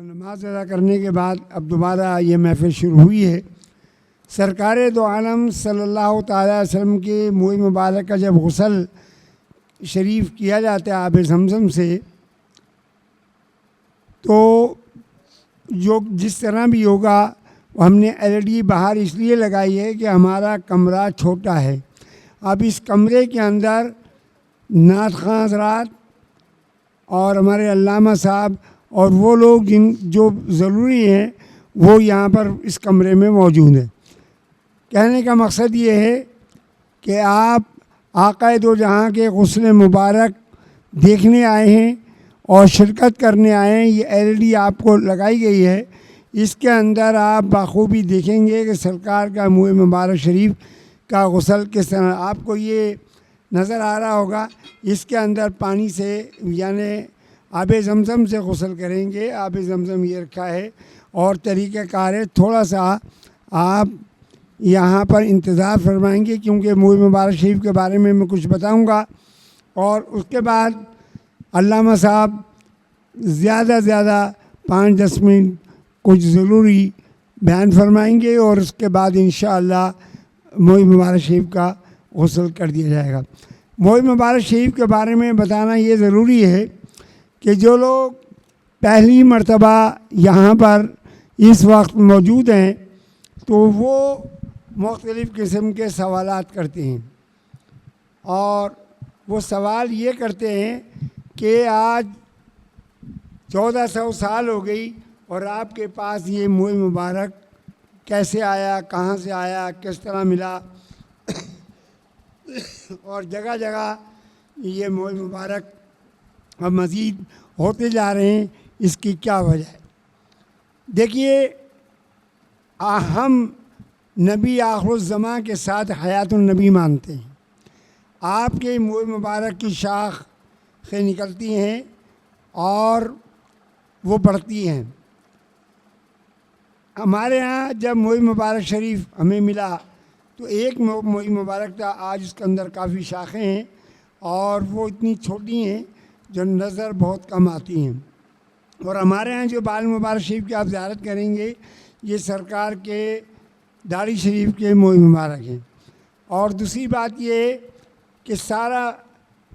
तो नमाज अदा करने के बाद अब दोबारा ये महफिल शुरू हुई है। सरकार दो आलम सल्लल्लाहु ताला अलैहि वसल्लम के मुँह मुबारक का जब गुसल शरीफ किया जाता है आब ज़मज़म से, तो जो जिस तरह भी होगा हमने LED बाहर इसलिए लगाई है कि हमारा कमरा छोटा है। अब इस कमरे के अंदर नात ख़ां हज़रात और हमारे अल्लामा साहब और वो लोग जो ज़रूरी हैं वो यहाँ पर इस कमरे में मौजूद हैं। कहने का मकसद ये है कि आप आक़ाए दो जहाँ के गुस्ल मुबारक देखने आए हैं और शिरकत करने आए हैं। ये LED आपको लगाई गई है, इसके अंदर आप बाखूबी देखेंगे कि सरकार का मुँह मुबारक शरीफ का गुस्ल किस तरह आपको ये नज़र आ रहा होगा। इसके अंदर पानी से यानी आब ज़मज़म से गुस्ल करेंगे। आब ज़मज़म ये रखा है और तरीक़ाकार है। थोड़ा सा आप यहाँ पर इंतज़ार फरमाएंगे क्योंकि मुँह मुबारक शरीफ के बारे में मैं कुछ बताऊँगा और उसके बाद अल्लामा साहब ज़्यादा से ज़्यादा 5-10 मिनट कुछ ज़रूरी बयान फरमाएंगे और उसके बाद इंशाअल्लाह मुँह मुबारक शरीफ का गुस्ल कर दिया जाएगा। मुँह मुबारक शरीफ के बारे में बताना ये ज़रूरी है कि जो लोग पहली मर्तबा यहाँ पर इस वक्त मौजूद हैं तो वो मुख्तलिफ़ किस्म के सवालात करते हैं और वो सवाल ये करते हैं कि आज 1400 साल हो गई और आपके पास ये मुँह मुबारक कैसे आया, कहाँ से आया, किस तरह मिला और जगह जगह ये मुँह मुबारक अब मज़ीद होते जा रहे हैं, इसकी क्या वजह है। देखिए, हम नबी आखिरुज़्ज़मां के साथ हयातुन नबी मानते हैं। आपके मुँह मुबारक की शाखें निकलती हैं और वो बढ़ती हैं। हमारे यहाँ जब मुँह मुबारक शरीफ हमें मिला तो एक मुँह मुबारक था, आज उसके अंदर काफ़ी शाखें हैं और वो इतनी छोटी हैं जो नज़र बहुत कम आती हैं। और हमारे यहाँ जो बाल मुबारक शरीफ की आप ज़ियारत करेंगे ये सरकार के दाढ़ी शरीफ के मुँह मुबारक हैं। और दूसरी बात ये है कि सारा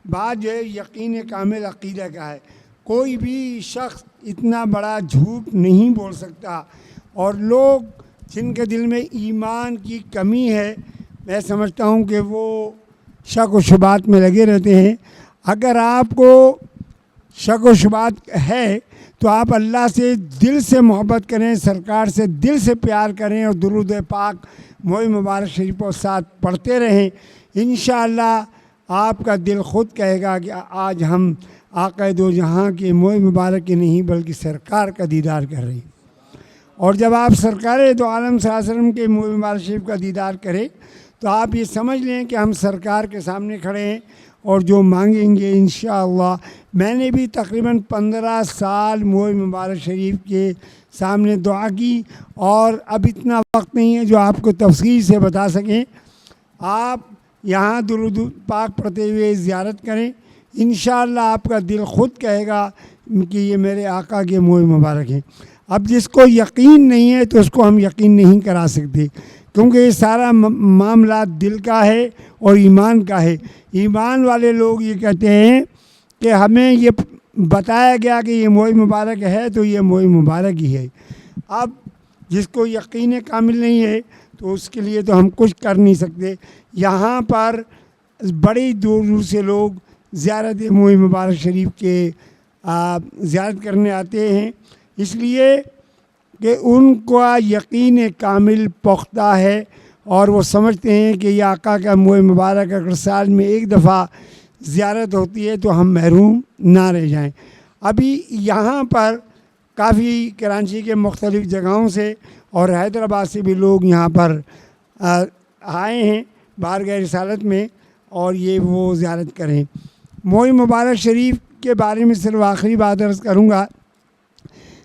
बात जो है यकीन कामिल अक़ीदा का है। कोई भी शख्स इतना बड़ा झूठ नहीं बोल सकता और लोग जिनके दिल में ईमान की कमी है, मैं समझता हूँ कि वो शक व शुबात में लगे रहते हैं। अगर आपको शक व शुबात है तो आप अल्लाह से दिल से मोहब्बत करें, सरकार से दिल से प्यार करें और दुरूद पाक मुँह मुबारक शरीफ और साथ पढ़ते रहें। इंशाअल्लाह आपका दिल खुद कहेगा कि आज हम आक़ाए दो जहाँ के मुँह मुबारक के नहीं बल्कि सरकार का दीदार कर रहे हैं। और जब आप सरकार दो आलम सल्लल्लाहु अलैहि वसल्लम के मुँह मुबारक शरीफ का दीदार करें तो आप ये समझ लें कि हम सरकार के सामने खड़े हैं और जो मांगेंगे इंशाअल्लाह। मैंने भी तकरीबन 15 साल मुँह मुबारक शरीफ के सामने दुआ की और अब इतना वक्त नहीं है जो आपको तफसील से बता सकें। आप यहाँ दुरूद पाक पढ़ते हुए ज़ियारत करें, इंशाअल्लाह आपका दिल खुद कहेगा कि ये मेरे आका के मुँह मुबारक हैं। अब जिसको यकीन नहीं है तो उसको हम यकीन नहीं करा सकते क्योंकि ये सारा मामला दिल का है और ईमान का है। ईमान वाले लोग ये कहते हैं कि हमें ये बताया गया कि ये मुँह मुबारक है तो ये मुँह मुबारक ही है। अब जिसको यकीन कामिल नहीं है तो उसके लिए तो हम कुछ कर नहीं सकते। यहाँ पर बड़ी दूर दूर से लोग ज़ियारत मुँह मुबारक शरीफ के ज़ियारत करने आते हैं, इसलिए कि उनका यकीन कामिल पुख्ता है और वो समझते हैं कि ये आका का मुँह मुबारक अगर साल में एक दफ़ा ज़ियारत होती है तो हम महरूम ना रह जाएं। अभी यहाँ पर काफ़ी कराची के मुख्तलिफ़ जगहों से और हैदराबाद से भी लोग यहाँ पर आए हैं बारगाह रिसालत में और ये वो ज़ियारत करें। मुँह मुबारक शरीफ के बारे में सिर्फ आखिरी बात अर्ज़ करूँगा।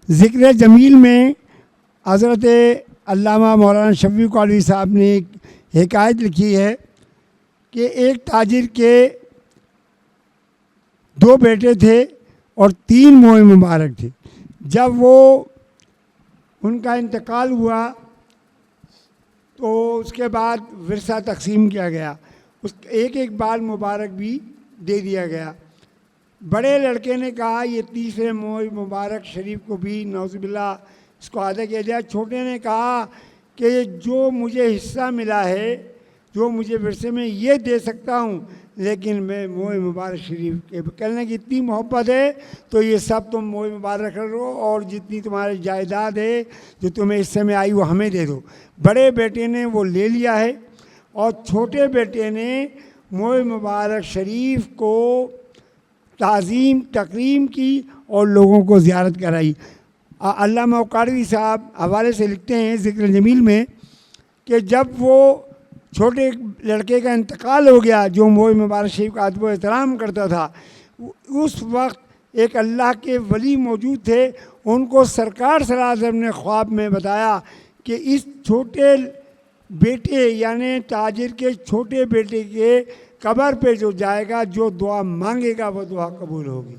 ज़िक्र जमील में हज़रत अल्लामा मौलाना शफ़ी कौलवी साहब ने एक हिकायत लिखी है कि एक ताजिर के 2 बेटे थे और 3 मुँह मुबारक थे। जब वो उनका इंतकाल हुआ तो उसके बाद विरसा तकसीम किया गया, उस एक एक बाल मुबारक भी दे दिया गया। बड़े लड़के ने कहा ये तीसरे मोई मुबारक शरीफ को भी नौज़ुबिल्लाह इसको अदा किया जाए। छोटे ने कहा कि जो मुझे हिस्सा मिला है, जो मुझे विरसे में ये दे सकता हूँ, लेकिन मैं मोई मुबारक शरीफ के कहने की इतनी मोहब्बत है तो ये सब तुम मोई मुबारक करो और जितनी तुम्हारी जायदाद है जो तुम्हें इस समय आई वो हमें दे दो। बड़े बेटे ने वो ले लिया है और छोटे बेटे ने मोई मुबारक शरीफ को ताज़ीम तकरीम की और लोगों को ज़ियारत कराई। अल्लामा क़ादरी साहब हवाले से लिखते हैं ज़िक्र जमील में कि जब वो छोटे लड़के का इंतकाल हो गया जो मोई मुबारक शरीफ का अदब एहतराम करता था, उस वक्त एक अल्लाह के वली मौजूद थे। उनको सरकार सल्लल्लाहु अलैहि वसल्लम ने ख्वाब में बताया कि इस छोटे बेटे यानी ताजिर के छोटे बेटे के कब्र पे जो जाएगा, जो दुआ मांगेगा वो दुआ कबूल होगी।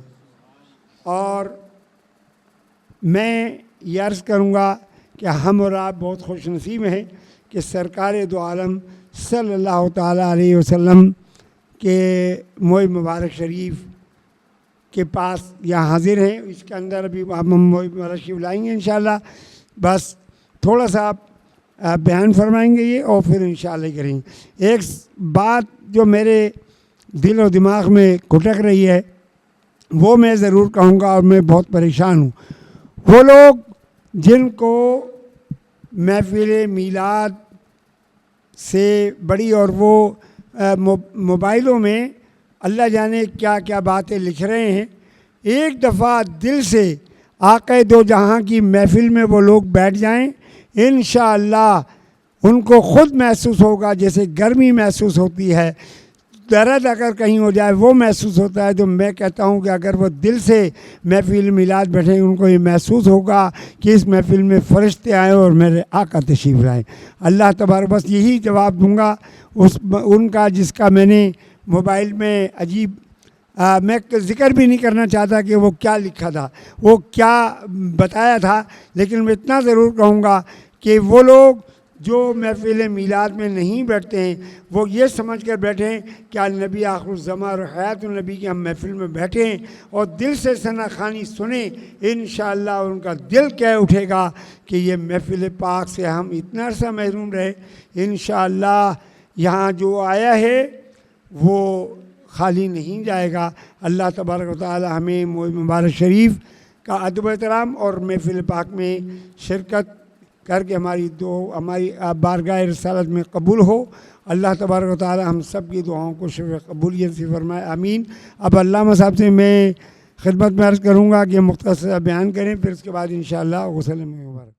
और मैं ये अर्ज़ करूँगा कि हम और आप बहुत खुश नसीब हैं कि सरकार दो आलम सल्लल्लाहु ताला अलैहि वसल्लम के मोई मुबारक शरीफ के पास यहाँ हाजिर हैं। इसके अंदर अभी हम मोई मुबारक शरीफ लाएंगे इंशाअल्लाह। बस थोड़ा सा आप बयान फरमाएंगे ये और फिर इंशाअल्लाह करेंगे। एक बात जो मेरे दिल और दिमाग में खटक रही है वो मैं ज़रूर कहूँगा और मैं बहुत परेशान हूँ। वो लोग जिनको महफ़िल मीलाद से बड़ी और वो मोबाइलों में अल्लाह जाने क्या क्या बातें लिख रहे हैं, एक दफ़ा दिल से आक़ा दो जहाँ की महफ़िल में वो लोग बैठ जाएं, इंशाअल्लाह उनको ख़ुद महसूस होगा जैसे गर्मी महसूस होती है, दर्द अगर कहीं हो जाए वो महसूस होता है। तो मैं कहता हूँ कि अगर वो दिल से महफ़िल मिलाद बैठे उनको ये महसूस होगा कि इस महफ़िल में फ़रिश्ते आए और मेरे आका तशरीफ़ लाए। अल्लाह तबारक बस यही जवाब दूँगा उनका जिसका मैंने मोबाइल में अजीब मैं ज़िक्र भी नहीं करना चाहता कि वो क्या लिखा था, वो क्या बताया था, लेकिन मैं इतना ज़रूर कहूँगा कि वो लोग जो महफ़िल मीलाद में नहीं बैठते हैं वो ये समझ कर बैठें कि आज नबी आखिरुज़्ज़मा और हयातुन नबी की हम महफ़िल में बैठें और दिल से सनाखानी सुने, इंशाअल्लाह उनका दिल कह उठेगा कि ये महफ़िल पाक से हम इतना अर्सा महरूम रहे। इंशाअल्लाह यहाँ जो आया है वो खाली नहीं जाएगा। अल्लाह तबारक व तआला हमें मोई मुबारक शरीफ का अदब एहतराम और महफ़िल पाक में शिरकत करके हमारी बारगाह रिसालत में कबूल हो। अल्लाह तबारक व तआला हम सब की दुआओं को शुक्र कबूलियत से फरमाए, आमीन। अब अल्लामा साहब से मैं खिदमत में अर्ज़ करूँगा कि मुख्तसर बयान करें, फिर उसके बाद इंशाअल्लाह गुस्ल में मुबारक।